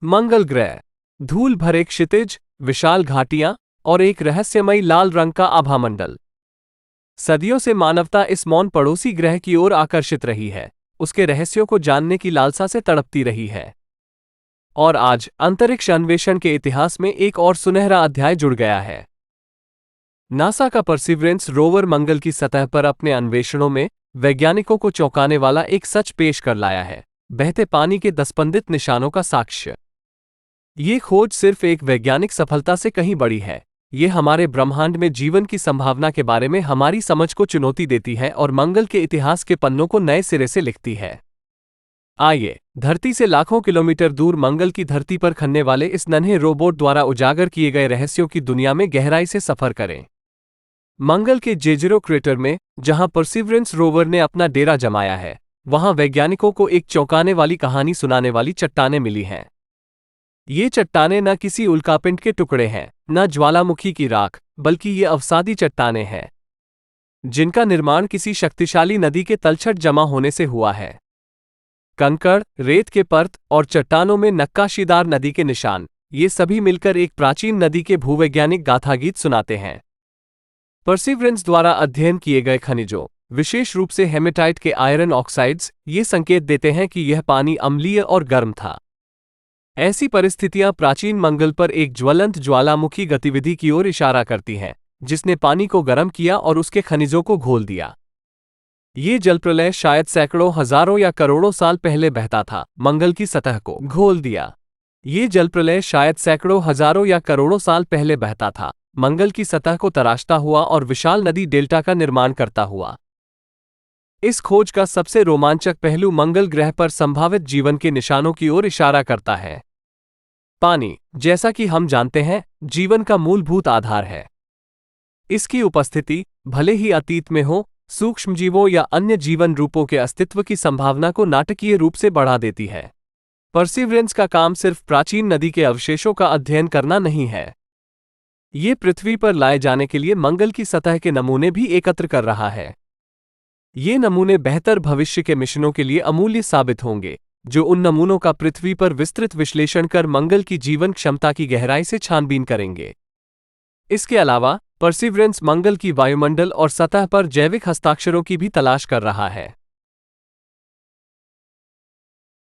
मंगल ग्रह। धूल भरे क्षितिज, विशाल घाटियां और एक रहस्यमयी लाल रंग का आभामंडल। सदियों से मानवता इस मौन पड़ोसी ग्रह की ओर आकर्षित रही है, उसके रहस्यों को जानने की लालसा से तड़पती रही है। और आज अंतरिक्ष अन्वेषण के इतिहास में एक और सुनहरा अध्याय जुड़ गया है। नासा का परसिवरेंस रोवर मंगल की सतह पर अपने अन्वेषणों में वैज्ञानिकों को चौंकाने वाला एक सच पेश कर लाया है, बहते पानी के दस्पंदित निशानों का साक्ष्य। ये खोज सिर्फ एक वैज्ञानिक सफलता से कहीं बड़ी है, ये हमारे ब्रह्मांड में जीवन की संभावना के बारे में हमारी समझ को चुनौती देती है और मंगल के इतिहास के पन्नों को नए सिरे से लिखती है। आइए, धरती से लाखों किलोमीटर दूर मंगल की धरती पर खनने वाले इस नन्हे रोबोट द्वारा उजागर किए गए रहस्यों की दुनिया में गहराई से सफर करें। मंगल के जेजिरो क्रेटर में, जहां परसिवरेंस रोवर ने अपना डेरा जमाया है, वहां वैज्ञानिकों को एक चौंकाने वाली कहानी सुनाने वाली चट्टानें मिली हैं। ये चट्टानें न किसी उल्कापिंड के टुकड़े हैं, न ज्वालामुखी की राख, बल्कि ये अवसादी चट्टानें हैं, जिनका निर्माण किसी शक्तिशाली नदी के तलछट जमा होने से हुआ है। कंकड़, रेत के परत और चट्टानों में नक्काशीदार नदी के निशान, ये सभी मिलकर एक प्राचीन नदी के भूवैज्ञानिक गाथागीत सुनाते हैं। परसिवरेंस द्वारा अध्ययन किए गए खनिजों, विशेष रूप से हेमेटाइट के आयरन ऑक्साइड्स, ये संकेत देते हैं कि यह पानी अम्लीय और गर्म था। ऐसी परिस्थितियां प्राचीन मंगल पर एक ज्वलंत ज्वालामुखी गतिविधि की ओर इशारा करती हैं, जिसने पानी को गर्म किया और उसके खनिजों को घोल दिया। ये जलप्रलय शायद सैकड़ों, हजारों या करोड़ों साल पहले बहता था, मंगल की सतह को घोल दिया। ये जलप्रलय शायद सैकड़ों, हजारों या करोड़ों साल पहले बहता था, मंगल की सतह को तराशता हुआ और विशाल नदी डेल्टा का निर्माण करता हुआ। इस खोज का सबसे रोमांचक पहलू मंगल ग्रह पर संभावित जीवन के निशानों की ओर इशारा करता है। पानी, जैसा कि हम जानते हैं, जीवन का मूलभूत आधार है। इसकी उपस्थिति, भले ही अतीत में हो, सूक्ष्मजीवों या अन्य जीवन रूपों के अस्तित्व की संभावना को नाटकीय रूप से बढ़ा देती है। परसिवरेंस का काम सिर्फ प्राचीन नदी के अवशेषों का अध्ययन करना नहीं है, ये पृथ्वी पर लाए जाने के लिए मंगल की सतह के नमूने भी एकत्र कर रहा है। ये नमूने बेहतर भविष्य के मिशनों के लिए अमूल्य साबित होंगे, जो उन नमूनों का पृथ्वी पर विस्तृत विश्लेषण कर मंगल की जीवन क्षमता की गहराई से छानबीन करेंगे। इसके अलावा परसिवरेंस मंगल की वायुमंडल और सतह पर जैविक हस्ताक्षरों की भी तलाश कर रहा है।